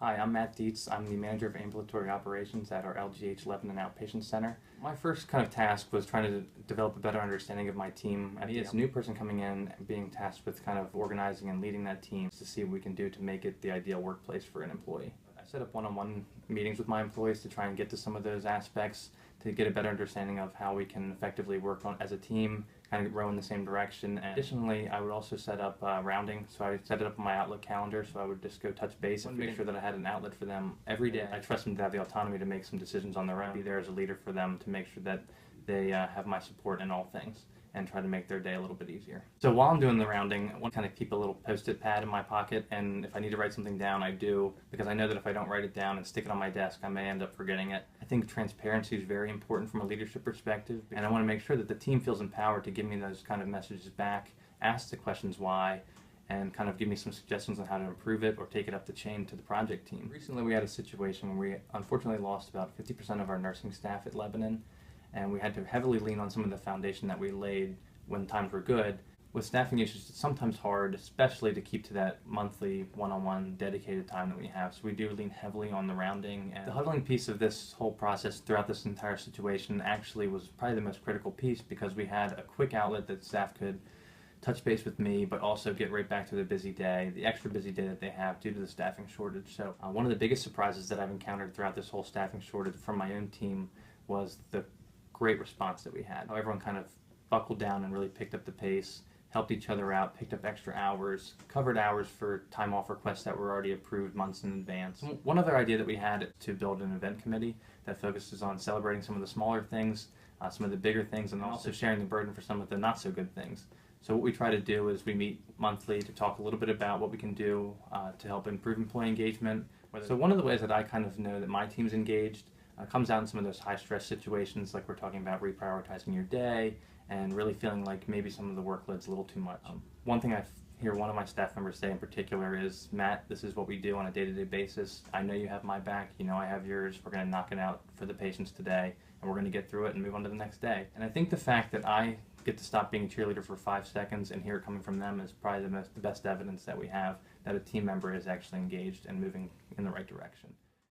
Hi, I'm Matt Dietz. I'm the manager of ambulatory operations at our LGH Lebanon Outpatient Center. My first kind of task was trying to develop a better understanding of my team. Me as a new person coming in and being tasked with kind of organizing and leading that team to see what we can do to make it the ideal workplace for an employee. I set up one-on-one meetings with my employees to try and get to some of those aspects, to get a better understanding of how we can effectively work on as a team, kind of row in the same direction. And additionally, I would also set up rounding, so I would set it up on my Outlook calendar, so I would just go touch base and make sure that I had an outlet for them every day. I trust them to have the autonomy to make some decisions on their own, be there as a leader for them to make sure that they have my support in all things, and try to make their day a little bit easier. So while I'm doing the rounding, I want to kind of keep a little post-it pad in my pocket, and if I need to write something down, I do, because I know that if I don't write it down and stick it on my desk, I may end up forgetting it. I think transparency is very important from a leadership perspective, and I want to make sure that the team feels empowered to give me those kind of messages back, ask the questions why, and kind of give me some suggestions on how to improve it or take it up the chain to the project team. Recently we had a situation where we unfortunately lost about 50% of our nursing staff at Lebanon, and we had to heavily lean on some of the foundation that we laid when times were good. With staffing issues, it's sometimes hard, especially to keep to that monthly one-on-one dedicated time that we have. So we do lean heavily on the rounding. And the huddling piece of this whole process throughout this entire situation actually was probably the most critical piece, because we had a quick outlet that staff could touch base with me, but also get right back to the busy day, the extra busy day that they have due to the staffing shortage. So one of the biggest surprises that I've encountered throughout this whole staffing shortage from my own team was the great response that we had. How everyone kind of buckled down and really picked up the pace, helped each other out, picked up extra hours, covered hours for time off requests that were already approved months in advance. One other idea that we had to build an event committee that focuses on celebrating some of the smaller things, some of the bigger things, and also sharing the burden for some of the not so good things. So what we try to do is we meet monthly to talk a little bit about what we can do to help improve employee engagement. So one of the ways that I kind of know that my team's engaged comes out in some of those high-stress situations, like we're talking about reprioritizing your day and really feeling like maybe some of the workload's a little too much. One thing I hear one of my staff members say in particular is, Matt, this is what we do on a day-to-day basis. I know you have my back, you know I have yours. We're going to knock it out for the patients today, and we're going to get through it and move on to the next day. And I think the fact that I get to stop being a cheerleader for 5 seconds and hear it coming from them is probably the best evidence that we have that a team member is actually engaged and moving in the right direction.